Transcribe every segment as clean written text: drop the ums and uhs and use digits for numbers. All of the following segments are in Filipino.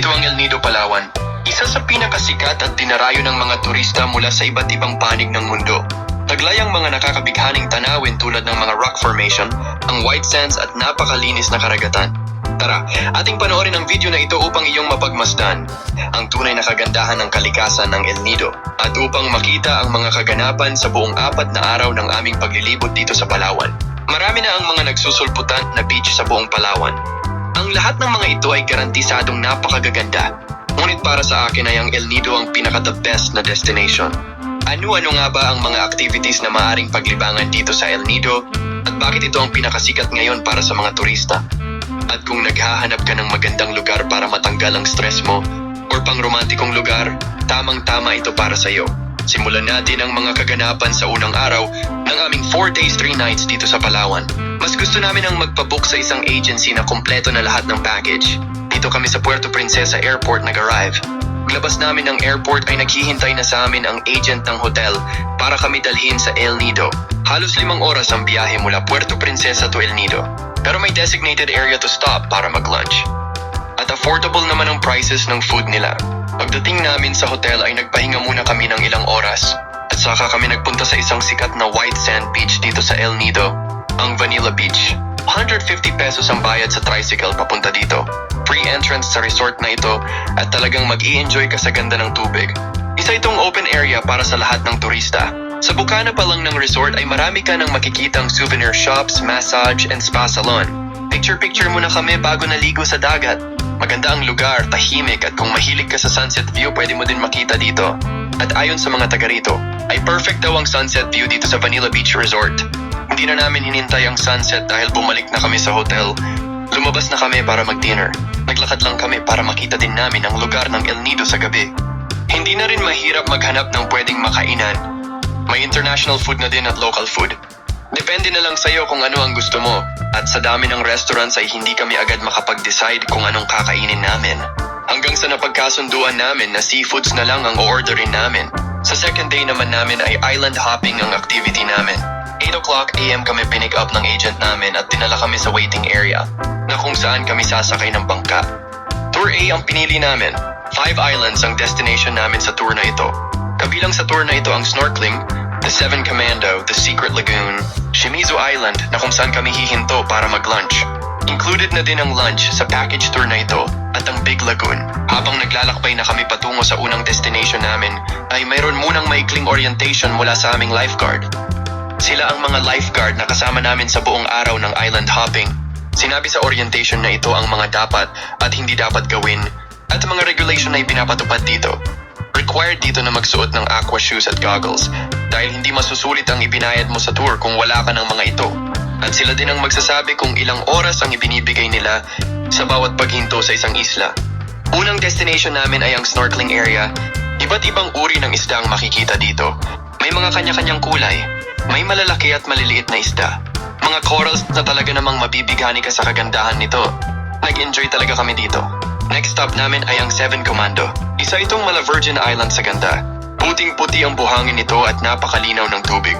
Ito ang El Nido, Palawan. Isa sa pinakasikat at dinarayo ng mga turista mula sa iba't ibang panig ng mundo. Taglay ang mga nakakabighaning tanawin tulad ng mga rock formation, ang white sands at napakalinis na karagatan. Tara, ating panoorin ang video na ito upang iyong mapagmasdan ang tunay na kagandahan ng kalikasan ng El Nido at upang makita ang mga kaganapan sa buong 4 na araw ng aming paglilibot dito sa Palawan. Marami na ang mga nagsusulputan na beach sa buong Palawan. Ang lahat ng mga ito ay garantisadong napakagaganda. Ngunit para sa akin ay ang El Nido ang pinaka-the best na destination. Ano-ano nga ba ang mga activities na maaring paglibangan dito sa El Nido at bakit ito ang pinakasikat ngayon para sa mga turista? At kung naghahanap ka ng magandang lugar para matanggal ang stress mo or pang-romantikong lugar, tamang-tama ito para sa iyo. Simulan natin ang mga kaganapan sa unang araw ng aming 4 days 3 nights dito sa Palawan. Mas gusto namin ang magpabook sa isang agency na kompleto na lahat ng package. Dito kami sa Puerto Princesa Airport nag-arrive. Paglabas namin ng airport ay naghihintay na sa amin ang agent ng hotel para kami dalhin sa El Nido. Halos 5 oras ang biyahe mula Puerto Princesa to El Nido. Pero may designated area to stop para mag-lunch. At affordable naman ang prices ng food nila. Pagdating namin sa hotel ay nagpahinga muna kami ng ilang oras. At saka kami nagpunta sa isang sikat na white sand beach dito sa El Nido, ang Vanilla Beach. 150 pesos ang bayad sa tricycle papunta dito. Free entrance sa resort na ito at talagang mag-i-enjoy ka sa ganda ng tubig. Isa itong open area para sa lahat ng turista. Sa bukana pa lang ng resort ay marami ka nang makikitang souvenir shops, massage, and spa salon. Picture-picture muna kami bago naligo sa dagat. Maganda ang lugar, tahimik, at kung mahilig ka sa sunset view, pwede mo din makita dito. At ayon sa mga taga rito, ay perfect daw ang sunset view dito sa Vanilla Beach Resort. Hindi na namin hinintay ang sunset dahil bumalik na kami sa hotel. Lumabas na kami para mag-dinner. Naglakad lang kami para makita din namin ang lugar ng El Nido sa gabi. Hindi na rin mahirap maghanap ng pwedeng makainan. May international food na din at local food. Depende na lang sa'yo kung ano ang gusto mo. At sa dami ng restaurants ay hindi kami agad makapag-decide kung anong kakainin namin. Hanggang sa napagkasunduan namin na seafoods na lang ang o-orderin namin. Sa second day naman namin ay island hopping ang activity namin. 8 o'clock AM kami pinick up ng agent namin at dinala kami sa waiting area na kung saan kami sasakay ng bangka. Tour A ang pinili namin. 5 islands ang destination namin sa tour na ito. Kabilang sa tour na ito ang snorkeling, the Seven Commando, the Secret Lagoon, Shimizu Island na kung saan kami hihinto para mag-lunch. Included na din ang lunch sa package tour na ito at ang Big Lagoon. Habang naglalakbay na kami patungo sa unang destination namin, ay mayroon munang maikling orientation mula sa aming lifeguard. Sila ang mga lifeguard na kasama namin sa buong araw ng island hopping. Sinabi sa orientation na ito ang mga dapat at hindi dapat gawin at mga regulation na ipinapatupad dito. Required dito na magsuot ng aqua shoes at goggles dahil hindi masusulit ang ibinayad mo sa tour kung wala ka ng mga ito. At sila din ang magsasabi kung ilang oras ang ibinibigay nila sa bawat paghinto sa isang isla. Unang destination namin ay ang snorkeling area. Iba't ibang uri ng isda ang makikita dito. May mga kanya-kanyang kulay. May malalaki at maliliit na isda. Mga corals na talaga namang mabibighani ka sa kagandahan nito. Nag-enjoy talaga kami dito. Next stop namin ay ang Seven Commando. Isa itong mala Virgin Island sa ganda. Puting-puti ang buhangin nito at napakalinaw ng tubig.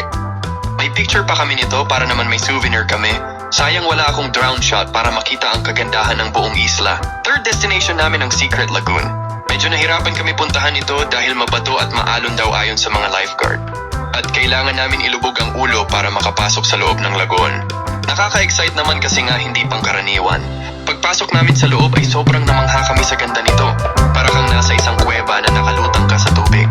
May picture pa kami nito para naman may souvenir kami. Sayang wala akong drone shot para makita ang kagandahan ng buong isla. Third destination namin ang Secret Lagoon. Medyo nahirapan kami puntahan ito dahil mabato at maalon daw ayon sa mga lifeguard. At kailangan namin ilubog ang ulo para makapasok sa loob ng lagoon. Nakaka-excite naman kasi nga hindi pangkaraniwan. Pagpasok namin sa loob ay sobrang namangha kami sa ganda nito. Para kang nasa isang kuweba na nakalutang ka sa tubig.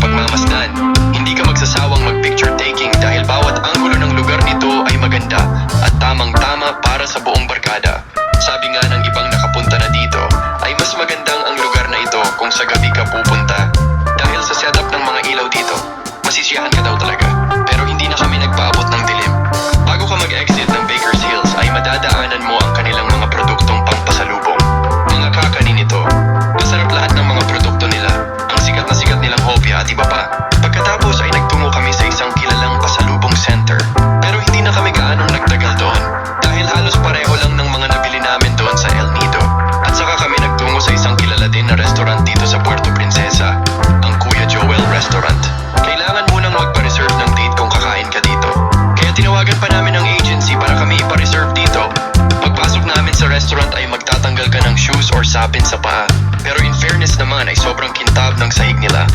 pagmamasdan. Hindi ka magsasawang mag-picture taking dahil bawat anggulo ng lugar nito ay maganda at tamang-tama para sa buong barkada. Sabi nga ng ibang nakapunta na dito ay mas magandang ang lugar na ito kung sa gabi ka pupunta. Dahil sa setup ng mga ilaw dito, masisiyahan ka daw talaga. Pero hindi na kami nagpaabot ng dilim. Bago ka mag-exit ng Baker's Hills ay madadaanan mo ang kanilang mga produktong pangpasalubong. Mga kakanin nito. Masarap lahat ng mga produkto nila. Ang sikat na sikat nilang hopya at iba pa. Pagkatapos ay nagtungo kami sa isang kilalang pasalubong center. Pero hindi na kami gaanong nagtagal doon. Dahil halos pareho lang ng mga nabili namin doon sa El Nido. At saka kami nagtungo sa isang kilala din na restaurant dito sa Puerto Princesa. Ang Kuya Joel Restaurant. Kailangan munang magpa-reserve ng date kung kakain ka dito. Kaya tinawagan pa namin ang agency para kami ipa-reserve dito. Pagpasok namin sa restaurant ay magtatanggal ka ng shoes or sapin sa paa. Pero in fairness naman ay sobrang kintab ng sahig nila.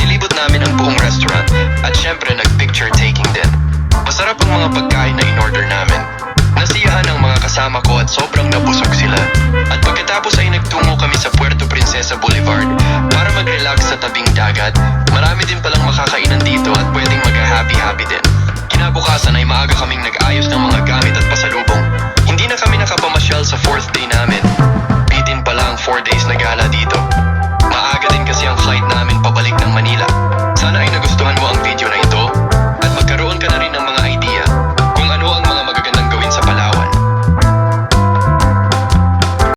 Nilibot namin ang buong restaurant at syempre nag-picture taking din. Masarap ang mga pagkain na in-order namin. Nasiyahan ang mga kasama ko at sobrang nabusog sila. At pagkatapos ay nagtungo kami sa Puerto Princesa Boulevard para mag-relax sa tabing dagat. Marami din palang makakainan dito at pwedeng mag-happy-happy din. Kinabukasan ay maaga kaming nag-ayos ng mga gamit at pasalubong. Hindi na kami nakapamasyal sa 4th day namin. Bitin pala ang 4 days na gala